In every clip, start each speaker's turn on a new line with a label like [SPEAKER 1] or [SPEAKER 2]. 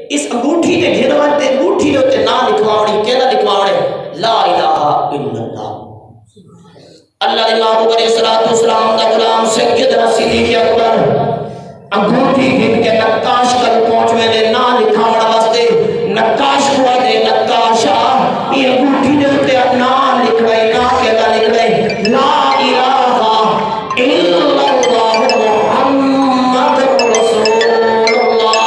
[SPEAKER 1] اس انگوٹھی کے گھنوان تے انگوٹھی دے تے نام لکھواوڑی کیڑا لکھواوڑے لا الہ الا اللہ اللہ دے محبوب علیہ الصلوۃ والسلام دا غلام سیدنا صدیق اکبر انگوٹھی گھن کے نقاش کل پہنچ میں نا لکھاوڑ واسطے نقاش ہوا دے نقاشا یہ انگوٹھی دے تے اپنا لکھوائی نا کہتا لکھوائی لا الہ الا اللہ محمد رسول اللہ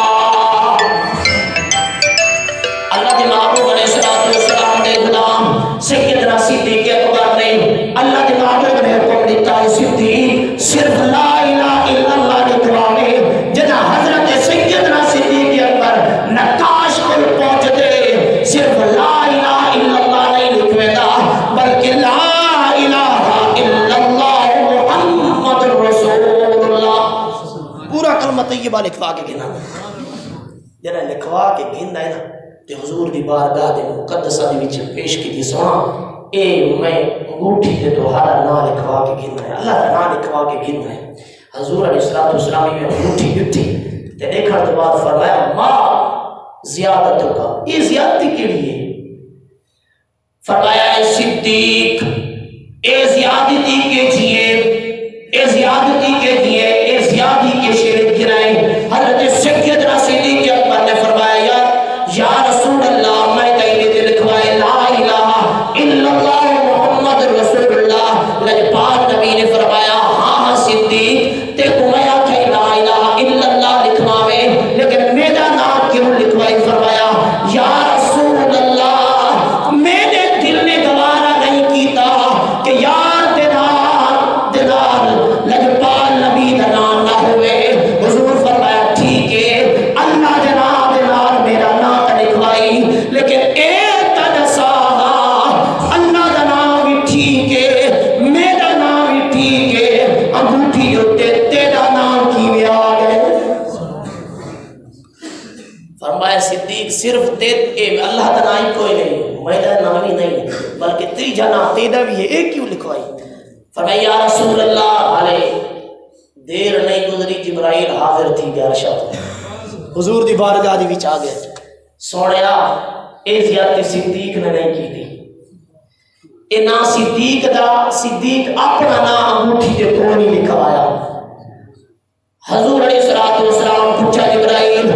[SPEAKER 1] اللہ دے محبوب علیہ الصلوۃ والسلام دے غلام سیدنا صدیق اکبر نے اللہ دے محبوب نے حکم دیتا ہے صدیق صرف لا الہ الا اللہ لکھواوے جنا حضرت سیدنا صدیق اکبر نقاش کو پہنچ دے صرف لا الہ الا اللہ نہیں لکھوے دا بلکہ لا الہ الا اللہ محمد رسول اللہ پورا کلمہ طیبہ لکھوا کے گھنا جنا لکھوا کے گھنا ہے نا تے حضور دی بارگاہ دے مقدسہ دی وچ پیش کی تھی سونا اے میں انگوٹھی دے دوہارا نا لکھوا کے گھنا ہے اللہ کا نا لکھوا کے گھنا ہے حضور علیہ الصلوۃ والسلام میں انگوٹھی گٹھی تے دیکھا تو بعد فرمایا ما زیادتوں کا یہ زیادتی کے لیے فرمایا اے صدیق اے زیادتی کے جیے اے زیادتی کے دیے اے زیادتی کے شرک گرائے حضرت سیدنا صدیق اکبر نے فرمایا یا رسول اللہ میں کہیں دے لکھوائے لا الہ الا اللہ محمد رسول اللہ لیکن پاک نبی نے فرمایا ہاں صدیق تے کو میں آکھے لا الہ الا اللہ لکھواوے لیکن میرا نام کیوں لکھوائی فرمایا یا رسول اللہ میرے دل نے گوارا نہیں کیتا کہ یار دینار لجپال نبی دا نام نہ ہوئے حضور فرمایا ٹھیک ہے اللہ دینار میرا نام لکھوائی لیکن اے تنسا اللہ دا نام بھی ٹھیک ہے میرا نام بھی ٹھیک ہے انگوٹھی ہوتے تیرا نام کی بھی آ گئے فرمایا صدیق صرف اللہ دا نام کوئی نہیں میرا نام ہی نہیں بلکہ تیجا نام تیرا بھی ہے ایک کیوں لکھوائی فرمایا یا رسول اللہ علیہ دیر نہیں گزری جبرائیل حاضر تھی گیا ارشاد حضور دی بارگاہ دی وچ آ گیا سوڑیا اے زیادتی صدیق نے نہیں کی تھی اے نا صدیق دا صدیق اپنا نام انگوٹھی دے کو نہیں لکھوایا حضور علیہ الصلوۃ والسلام پوچھا جبرائیل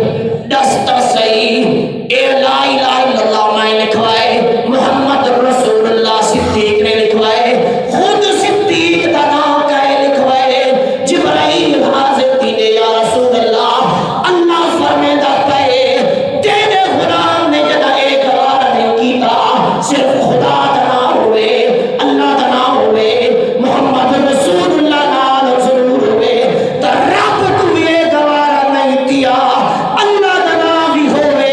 [SPEAKER 1] دستا صحیح اے لا الہ الا اللہ میں لکھوائے محمد رسول اللہ صدیق نے لکھوائے خود صدیق دا نام کہے لکھوائے جبرائیل حاضر تھی نے یا رسول اللہ اللہ فرمیدہ کہے تیرے غلام نے جنہ ایک گوارا نہیں کیتا صرف خدا دا نام ہوئے اللہ دا نام ہوئے محمد رسول اللہ نام ضرور ہوئے تا رب تو یہ گوارا نہیں کیا اللہ دا نام بھی ہوئے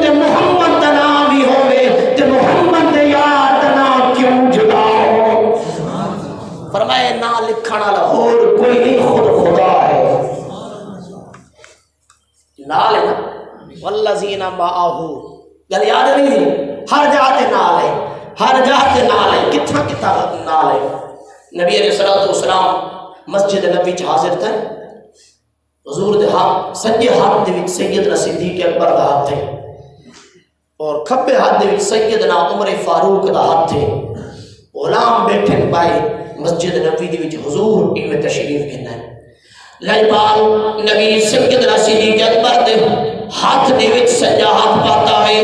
[SPEAKER 1] تے محمد دا نام بھی ہوئے تے محمد دے یار دا نام کیوں جدا ہو فرمائے نا لکھنا لاہور کوئی نہیں خود خدا ہے نال ہے نا والذین معہو گل یاد نہیں دی ہر جاتے نال ہے ہر جاتے نال ہے کتھا کتھا نال ہے نبی علیہ الصلوۃ والسلام مسجد نبی چ حاضر تھے حضور دے ہاتھ سجے ہاتھ دے وچ سیدنا صدیق اکبر دا ہاتھ تھے اور کھبے ہاتھ دے وچ سیدنا عمر فاروق دا ہاتھ تھے غلام بیٹھے پائے مسجد نبی دی وچ حضور ایویں تشریف گھنا ہے لجپال نبی سیدنا صدیق اکبر دے ہاتھ دے وچ سجا ہاتھ پاتا ہے